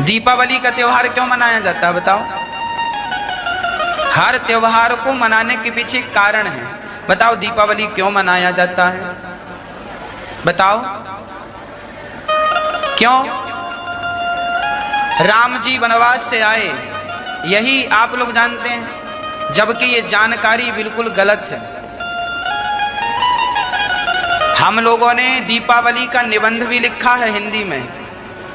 दीपावली का त्योहार क्यों मनाया जाता है बताओ? हर त्योहार को मनाने के पीछे कारण है। बताओ दीपावली क्यों मनाया जाता है? बताओ क्यों? राम जी वनवास से आए, यही आप लोग जानते हैं, जबकि ये जानकारी बिल्कुल गलत है। हम लोगों ने दीपावली का निबंध भी लिखा है हिंदी में,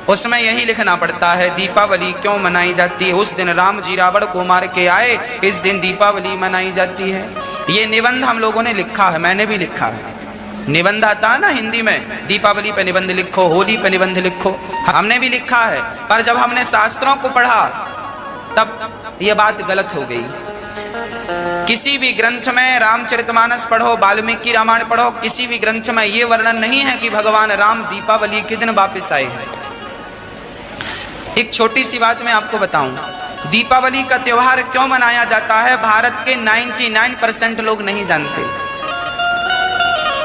उसमें यही लिखना पड़ता है दीपावली क्यों मनाई जाती है। उस दिन राम जी रावण को मार के आए, इस दिन दीपावली मनाई जाती है। ये निबंध हम लोगों ने लिखा है, मैंने भी लिखा है। निबंध आता है ना हिंदी में, दीपावली पे निबंध लिखो, होली पे निबंध लिखो, हमने भी लिखा है। पर जब हमने शास्त्रों को पढ़ा तब ये बात गलत हो गई। किसी भी ग्रंथ में रामचरितमानस पढ़ो, वाल्मीकि रामायण पढ़ो, किसी भी ग्रंथ में ये वर्णन नहीं है कि भगवान राम दीपावली के दिन वापस आए हैं। एक छोटी सी बात मैं आपको बताऊं, दीपावली का त्योहार क्यों मनाया जाता है भारत के 99% लोग नहीं जानते,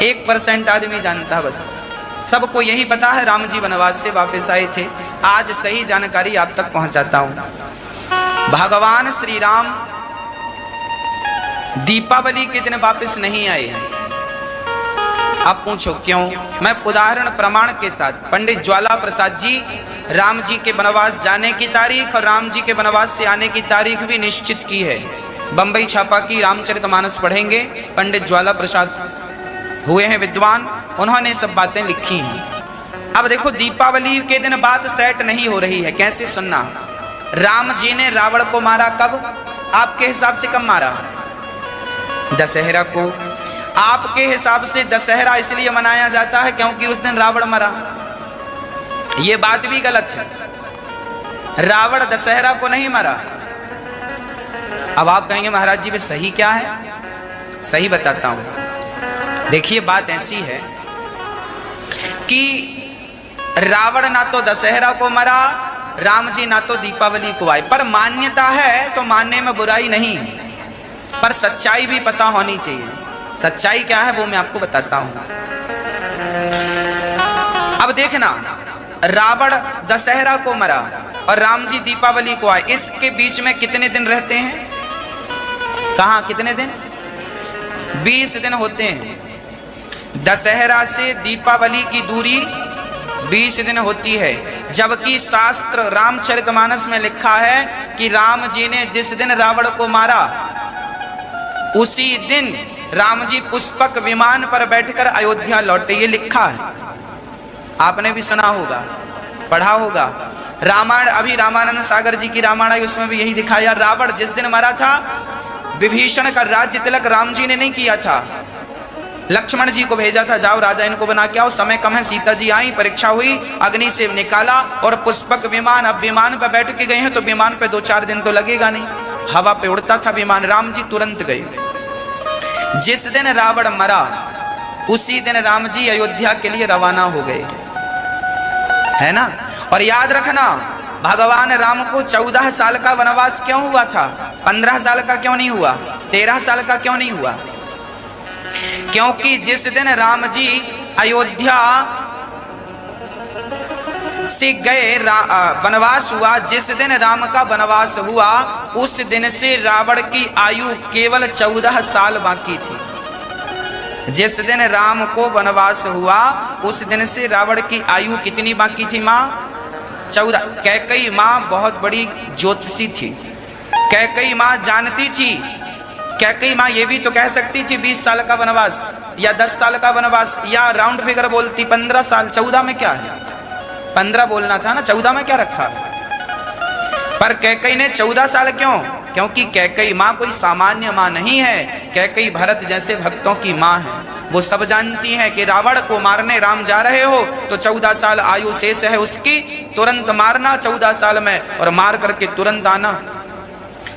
1% आदमी जानता है बस। सबको यही पता है राम जी वनवास से वापस आए थे। आज सही जानकारी आप तक पहुंचाता हूं। भगवान श्री राम दीपावली के दिन वापस नहीं आए हैं। आप पूछो क्यों? मैं उदाहरण प्रमाण के साथ, पंडित ज्वाला प्रसाद जी राम जी के वनवास जाने की तारीख और राम जी के वनवास से आने की तारीख भी निश्चित की है। बंबई छापा की रामचरितमानस पढ़ेंगे, पंडित ज्वाला प्रसाद हुए हैं विद्वान, उन्होंने सब बातें लिखी हैं। अब देखो दीपावली के दिन बात सेट नहीं हो रही है, कैसे सुनना। राम जी ने रावण को मारा कब? आपके हिसाब से कब मारा? दशहरा को। आपके हिसाब से दशहरा इसलिए मनाया जाता है क्योंकि उस दिन रावण मरा। ये बात भी गलत है, रावण दशहरा को नहीं मरा। अब आप कहेंगे महाराज जी वे सही क्या है? सही बताता हूं। देखिए बात ऐसी है कि रावण ना तो दशहरा को मरा, राम जी ना तो दीपावली को आए। पर मान्यता है तो मानने में बुराई नहीं, पर सच्चाई भी पता होनी चाहिए। सच्चाई क्या है वो मैं आपको बताता हूं। अब देखना, रावण दशहरा को मरा और राम जी दीपावली को आए, इसके बीच में कितने दिन रहते हैं? कहां कितने दिन? 20 दिन होते हैं। दशहरा से दीपावली की दूरी 20 दिन होती है। जबकि शास्त्र रामचरितमानस में लिखा है कि राम जी ने जिस दिन रावण को मारा उसी दिन राम जी पुष्पक विमान पर बैठकर अयोध्या लौटे। ये लिखा है, आपने भी सुना होगा, पढ़ा होगा। रामायण, अभी रामानंद सागर जी की रामायण आई, उसमें भी यही दिखाया। रावण जिस दिन मरा था, विभीषण का राज्य तिलक राम जी ने नहीं किया था, लक्ष्मण जी को भेजा था, जाओ राजा इनको बना के आओ, समय कम है। सीता जी आई, परीक्षा हुई, अग्नि से निकाला और पुष्पक विमान। अब विमान पर बैठ के गए हैं तो विमान पे 2-4 दिन तो लगेगा नहीं, हवा पे उड़ता था विमान। राम जी तुरंत गए। जिस दिन रावण मरा उसी दिन राम जी अयोध्या के लिए रवाना हो गए, है ना। और याद रखना, भगवान राम को 14 साल का वनवास क्यों हुआ था? 15 साल का क्यों नहीं हुआ? 13 साल का क्यों नहीं हुआ? क्योंकि जिस दिन राम जी अयोध्या से गए, वनवास हुआ, जिस दिन राम का वनवास हुआ उस दिन से रावण की आयु केवल 14 साल बाकी थी। जिस दिन राम को वनवास हुआ उस दिन से रावण की आयु कितनी बाकी थी माँ? 14। कैकई माँ बहुत बड़ी ज्योतिषी थी, कैकई माँ जानती थी। कैकई माँ ये भी तो कह सकती थी 20 साल का वनवास या 10 साल का वनवास, या राउंड फिगर बोलती 15 साल। 14 में क्या है? 15 बोलना था ना, 14 में क्या रखा? पर कैकई ने 14 साल क्यों? क्योंकि कैकई माँ कोई सामान्य माँ नहीं है। कैकई भरत जैसे भक्तों की माँ है। वो सब जानती हैं कि रावण को मारने राम जा रहे हो तो 14 साल आयु शेष है उसकी, तुरंत मारना 14 साल में और मार करके तुरंत आना।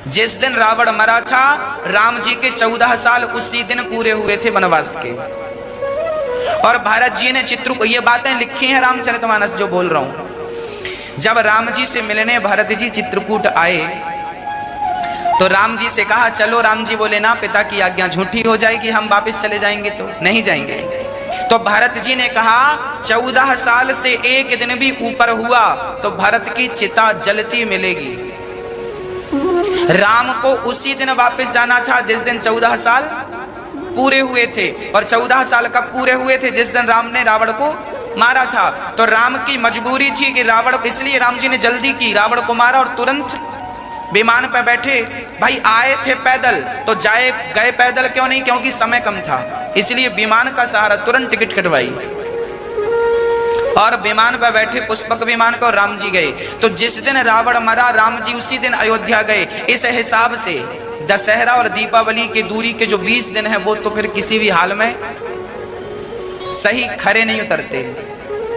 जिस दिन रावण मरा था राम जी के 14 साल उसी दिन पूरे हुए थे वनवास के। और भरत जी ने चित्रकूट, ये बातें लिखी हैं रामचरितमानस जो बोल रहा हूं। जब राम जी से मिलने भरत जी चित्रकूट आए तो राम जी से कहा चलो। राम जी बोले ना, पिता की आज्ञा झूठी हो जाएगी, हम वापस चले जाएंगे तो नहीं जाएंगे। तो भरत जी ने कहा 14 साल से एक दिन भी ऊपर हुआ तो भरत की चिता जलती मिलेगी। राम को उसी दिन वापस जाना था जिस दिन 14 साल पूरे हुए थे, और 14 साल कब पूरे हुए थे? जिस दिन राम ने रावण को मारा था। तो राम की मजबूरी थी कि रावण, इसलिए राम जी ने जल्दी की, रावण को मारा और तुरंत विमान पर बैठे। भाई आए थे पैदल तो गए पैदल क्यों नहीं? क्योंकि समय कम था, इसलिए विमान का सहारा, तुरंत टिकट कटवाई और विमान पर बैठे, पुष्पक विमान पर, राम जी गए। तो जिस दिन रावण मरा राम जी उसी दिन अयोध्या गए। इस हिसाब से दशहरा और दीपावली की दूरी के जो 20 दिन है वो तो फिर किसी भी हाल में सही खरे नहीं उतरते,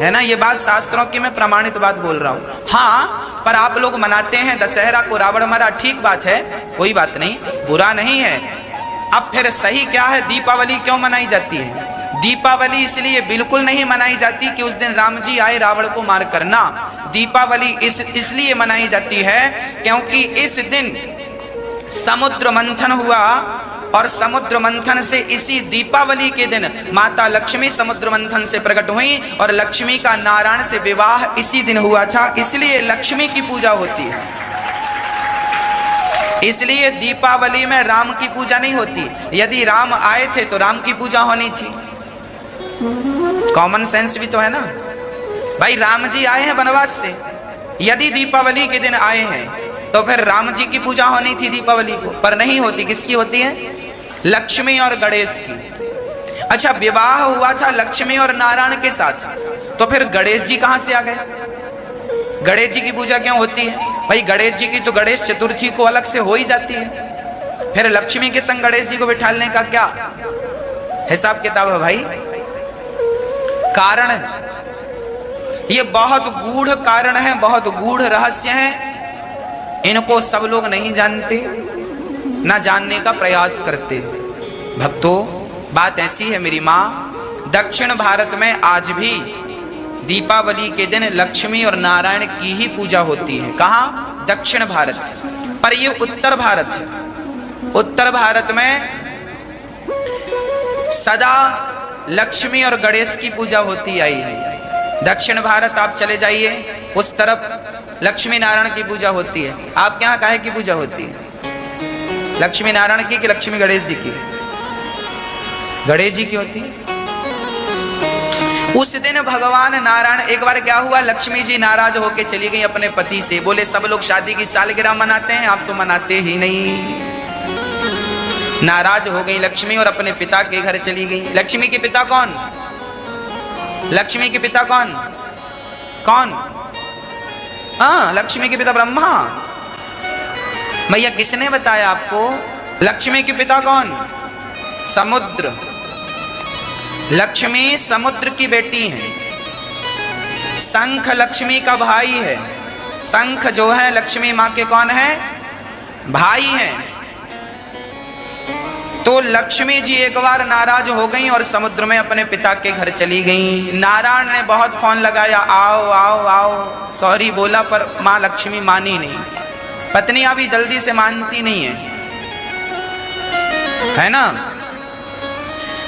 है ना। ये बात शास्त्रों की मैं प्रमाणित बात बोल रहा हूं। हाँ, पर आप लोग मनाते हैं दशहरा को, रावण मरा, ठीक बात है, कोई बात नहीं, बुरा नहीं है। अब फिर सही क्या है? दीपावली क्यों मनाई जाती है? दीपावली इसलिए बिल्कुल नहीं मनाई जाती कि उस दिन राम जी आए रावण को मार करना। दीपावली इसलिए मनाई जाती है क्योंकि इस दिन समुद्र मंथन हुआ, और समुद्र मंथन से इसी दीपावली के दिन माता लक्ष्मी समुद्र मंथन से प्रकट हुई, और लक्ष्मी का नारायण से विवाह इसी दिन हुआ था, इसलिए लक्ष्मी की पूजा होती है। इसलिए दीपावली में राम की पूजा नहीं होती। यदि राम आए थे तो राम की पूजा होनी थी। कॉमन सेंस भी तो है ना भाई। राम जी आए हैं वनवास से, यदि दीपावली के दिन आए हैं तो फिर राम जी की पूजा होनी थी दीपावली को, पर नहीं होती। किसकी होती है? लक्ष्मी और गणेश की। अच्छा, विवाह हुआ था लक्ष्मी और नारायण के साथ, तो फिर गणेश जी कहां से आ गए? गणेश जी की पूजा क्यों होती है? भाई गणेश जी की तो गणेश चतुर्थी को अलग से हो ही जाती है, फिर लक्ष्मी के संग गणेश जी को बिठाने का क्या हिसाब किताब है भाई? कारण ये बहुत गूढ़ कारण है, बहुत गूढ़ रहस्य है। इनको सब लोग नहीं जानते, ना जानने का प्रयास करते। भक्तों, बात ऐसी है मेरी माँ, दक्षिण भारत में आज भी दीपावली के दिन लक्ष्मी और नारायण की ही पूजा होती है। कहाँ? दक्षिण भारत। पर ये उत्तर भारत है। उत्तर भारत में सदा लक्ष्मी और गणेश की पूजा होती आई है। दक्षिण भारत आप चले जाइए, उस तरफ लक्ष्मी नारायण की पूजा होती है। आपके यहाँ काहे की पूजा होती है? लक्ष्मी नारायण की कि लक्ष्मी गणेश जी की? गणेश जी की होती है। उस दिन भगवान नारायण, एक बार क्या हुआ, लक्ष्मी जी नाराज होके चली गई अपने पति से। बोले सब लोग शादी की सालगिरह मनाते हैं, आप तो मनाते ही नहीं। नाराज हो गई लक्ष्मी और अपने पिता के घर चली गई। लक्ष्मी के पिता कौन? लक्ष्मी के पिता कौन? कौन? हाँ, लक्ष्मी के पिता ब्रह्मा। भैया किसने बताया आपको? लक्ष्मी के पिता कौन? समुद्र। लक्ष्मी समुद्र की बेटी है। शंख लक्ष्मी का भाई है। शंख जो है लक्ष्मी माँ के कौन है? भाई हैं। तो लक्ष्मी जी एक बार नाराज हो गई और समुद्र में अपने पिता के घर चली गई। नारायण ने बहुत फोन लगाया, आओ आओ आओ, सॉरी बोला, पर माँ लक्ष्मी मानी नहीं। पत्नियां भी जल्दी से मानती नहीं है ना।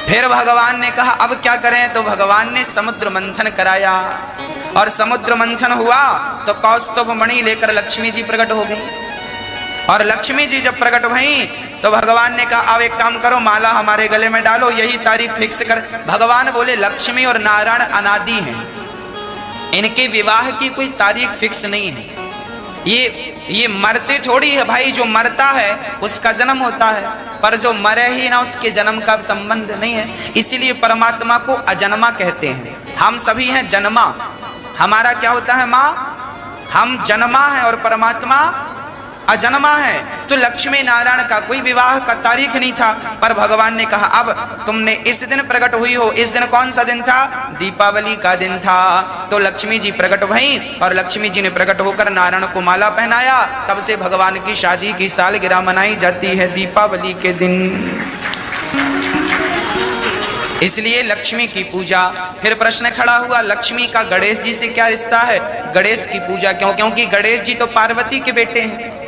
फिर भगवान ने कहा अब क्या करें, तो भगवान ने समुद्र मंथन कराया, और समुद्र मंथन हुआ तो कौस्तुभ मणि लेकर लक्ष्मी जी प्रकट हो गई। और लक्ष्मी जी जब प्रकट हुई तो भगवान ने कहा अब एक काम करो, माला हमारे गले में डालो, यही तारीख फिक्स कर। भगवान बोले लक्ष्मी और नारायण अनादि हैं, इनके विवाह की कोई तारीख फिक्स नहीं है। ये मरते थोड़ी है भाई, जो मरता है उसका जन्म होता है, पर जो मरे ही ना उसके जन्म का संबंध नहीं है। इसीलिए परमात्मा को अजन्मा कहते हैं। हम सभी हैं जन्मा। हमारा क्या होता है माँ? हम जन्मा है और परमात्मा अजन्मा है। तो लक्ष्मी नारायण का कोई विवाह का तारीख नहीं था, पर भगवान ने कहा अब तुमने इस दिन प्रकट हुई हो। इस दिन कौन सा दिन था? दीपावली का दिन था। तो लक्ष्मी जी प्रकट हुई और लक्ष्मी जी ने प्रकट होकर नारायण को माला पहनाया। तब से भगवान की शादी की सालगिरह मनाई जाती है दीपावली के दिन। इसलिए लक्ष्मी की पूजा। फिर प्रश्न खड़ा हुआ लक्ष्मी का गणेश जी से क्या रिश्ता है? गणेश की पूजा क्यों? क्योंकि गणेश जी तो पार्वती के बेटे हैं,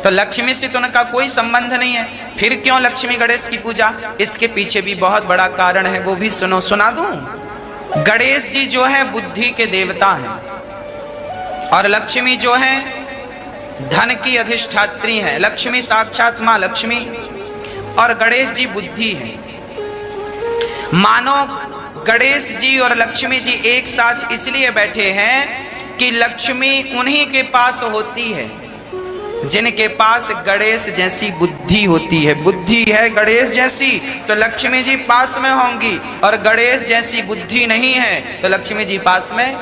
तो लक्ष्मी से तो उनका कोई संबंध नहीं है। फिर क्यों लक्ष्मी गणेश की पूजा? इसके पीछे भी बहुत बड़ा कारण है, वो भी सुनो, सुना दूं। गणेश जी जो है बुद्धि के देवता हैं और लक्ष्मी जो है धन की अधिष्ठात्री है। लक्ष्मी साक्षात मां लक्ष्मी और गणेश जी बुद्धि है। मानो गणेश जी और लक्ष्मी जी एक साथ इसलिए बैठे हैं कि लक्ष्मी उन्हीं के पास होती है जिनके पास गणेश जैसी बुद्धि होती है। बुद्धि है गणेश जैसी तो लक्ष्मी जी पास में होंगी, और गणेश जैसी बुद्धि नहीं है तो लक्ष्मी जी पास में।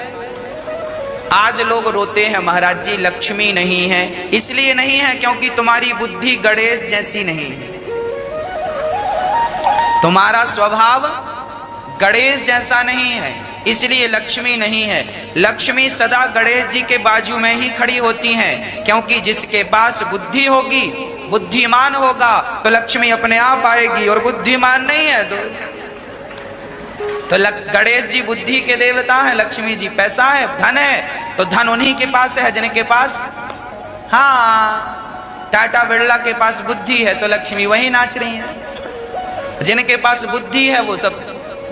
आज लोग रोते हैं महाराज जी लक्ष्मी नहीं है। इसलिए नहीं है क्योंकि तुम्हारी बुद्धि गणेश जैसी नहीं है, तुम्हारा स्वभाव गणेश जैसा नहीं है, इसलिए लक्ष्मी नहीं है। लक्ष्मी सदा गणेश जी के बाजू में ही खड़ी होती हैं, क्योंकि जिसके पास बुद्धि होगी, बुद्धिमान होगा तो लक्ष्मी अपने आप आएगी, और बुद्धिमान नहीं है तो गणेश जी बुद्धि के देवता हैं, लक्ष्मी जी पैसा है, धन है, तो धन उन्हीं के पास है जिनके पास, हाँ टाटा बिरला के पास बुद्धि है तो लक्ष्मी वही नाच रही है। जिनके पास बुद्धि है वो सब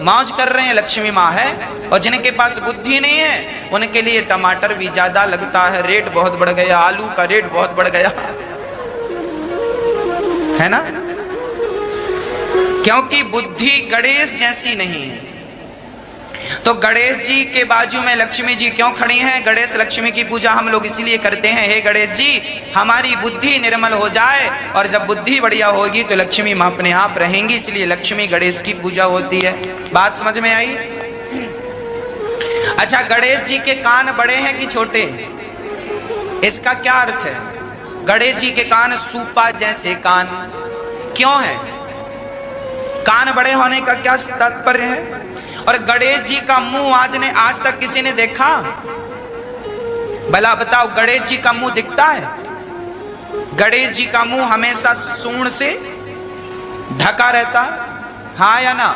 मौज कर रहे हैं, लक्ष्मी माँ है। और जिनके पास बुद्धि नहीं है उनके लिए टमाटर भी ज्यादा लगता है, रेट बहुत बढ़ गया, आलू का रेट बहुत बढ़ गया है ना, क्योंकि बुद्धि गणेश जैसी नहीं है। तो गणेश जी के बाजू में लक्ष्मी जी क्यों खड़ी हैं? गणेश लक्ष्मी की पूजा हम लोग इसीलिए करते हैं, हे गणेश जी हमारी बुद्धि निर्मल हो जाए, और जब बुद्धि बढ़िया होगी तो लक्ष्मी मां अपने आप रहेंगी, इसलिए लक्ष्मी गणेश की पूजा होती है। बात समझ में आई? अच्छा, गणेश जी के कान बड़े हैं कि छोटे? इसका क्या अर्थ है? गणेश जी के कान सूपा जैसे कान क्यों है? कान बड़े होने का क्या तात्पर्य है? और गणेश जी का मुंह आज तक किसी ने देखा? भला बताओ, गणेश जी का मुंह दिखता है? गणेश जी का मुंह हमेशा सूंड से ढका रहता, हाँ या ना?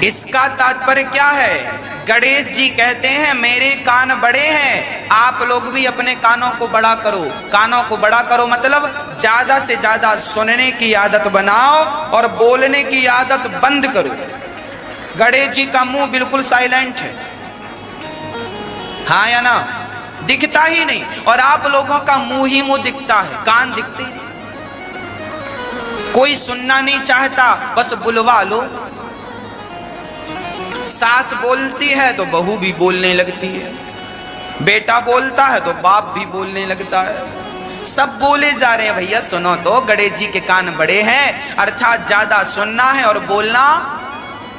इसका तात्पर्य क्या है? गणेश जी कहते हैं मेरे कान बड़े हैं, आप लोग भी अपने कानों को बड़ा करो। कानों को बड़ा करो मतलब ज्यादा से ज्यादा सुनने की आदत बनाओ और बोलने की आदत बंद करो। गणेश जी का मुंह बिल्कुल साइलेंट है, हाँ या ना? दिखता ही नहीं। और आप लोगों का मुंह ही मुंह दिखता है, कान दिखते नहीं। कोई सुनना नहीं चाहता, बस बुलवा लो। सास बोलती है तो बहू भी बोलने लगती है, बेटा बोलता है तो बाप भी बोलने लगता है, सब बोले जा रहे हैं। भैया सुनो तो, गणेश जी के कान बड़े हैं अर्थात ज्यादा सुनना है और बोलना।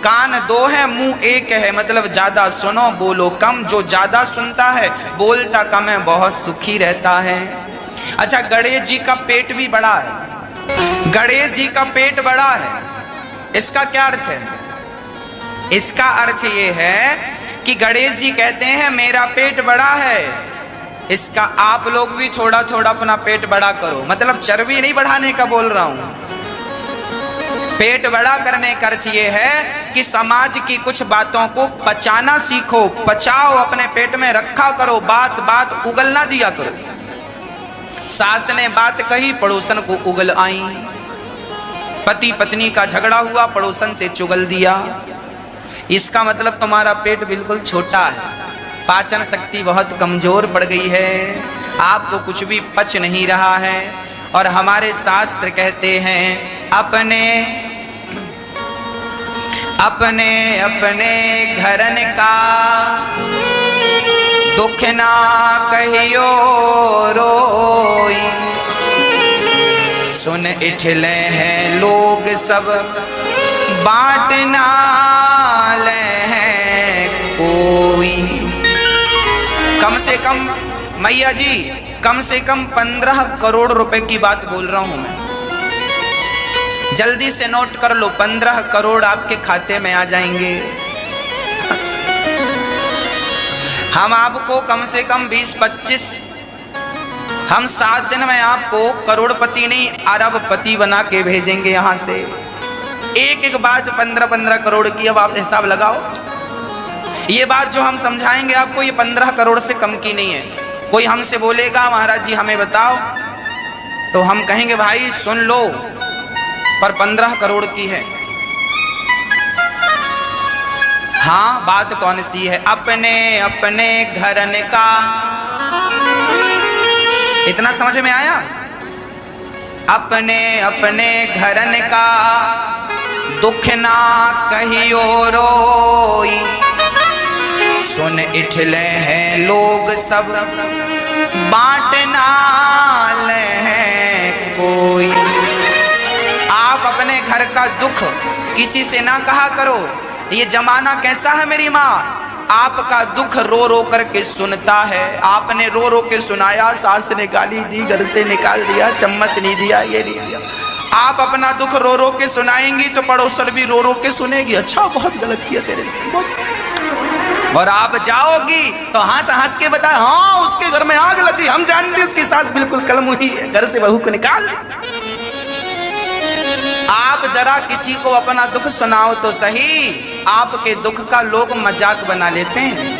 कान दो है, मुंह एक है, मतलब ज्यादा सुनो बोलो कम। जो ज्यादा सुनता है बोलता कम है, बहुत सुखी रहता है। अच्छा, गणेश जी का पेट भी बड़ा है। गणेश जी का पेट बड़ा है, इसका क्या अर्थ है? इसका अर्थ ये है कि गणेश जी कहते हैं मेरा पेट बड़ा है, इसका आप लोग भी थोड़ा थोड़ा अपना पेट बड़ा करो। मतलब चर्बी नहीं बढ़ाने का बोल रहा हूं, पेट बड़ा करने का अर्थ ये है कि समाज की कुछ बातों को पचाना सीखो, पचाओ, अपने पेट में रखा करो, बात बात उगलना दिया करो। सास ने बात कही, पड़ोसन को उगल आई। पति पत्नी का झगड़ा हुआ, पड़ोसन से चुगल दिया। इसका मतलब तुम्हारा पेट बिल्कुल छोटा है, पाचन शक्ति बहुत कमजोर पड़ गई है, आपको कुछ भी पच नहीं रहा है। और हमारे शास्त्र कहते हैं अपने अपने अपने घरन का दुख ना कहियो रोई, सुन इठले हैं लोग सब बांटना ले है कोई। कम से कम मैया जी, कम से कम 15 करोड़ रुपए की बात बोल रहा हूं मैं, जल्दी से नोट कर लो, 15 करोड़ आपके खाते में आ जाएंगे। हम आपको कम से कम 20-25, हम 7 दिन में आपको करोड़पति नहीं अरबपति बना के भेजेंगे यहां से। एक एक बात 15-15 करोड़ की, अब आप हिसाब लगाओ। ये बात जो हम समझाएंगे आपको, ये 15 करोड़ से कम की नहीं है। कोई हमसे बोलेगा महाराज जी हमें बताओ, तो हम कहेंगे भाई सुन लो, पर 15 करोड़ की है। हाँ, बात कौन सी है? अपने अपने घरन का, इतना समझ में आया? अपने अपने घरन का दुख ना कहियो रोई, सुन इठले हैं लोग सब बांटना ले कोई। आप अपने घर का दुख किसी से ना कहा करो। ये जमाना कैसा है मेरी माँ, आपका दुख रो रो करके सुनता है। आपने रो रो के सुनाया, सास ने गाली दी, घर से निकाल दिया, चम्मच नहीं दिया, ये नहीं दिया। आप अपना दुख रो रो के सुनाएंगी तो पड़ोसन भी रो रो के सुनेगी, अच्छा बहुत गलत किया तेरे साथ। और आप जाओगी तो हंस हंस के बताए, हाँ उसके घर में आग लगी, हम जानते उसकी सास बिल्कुल कलमुही है, घर से बहू को निकाल। आप जरा किसी को अपना दुख सुनाओ तो सही, आपके दुख का लोग मजाक बना लेते हैं।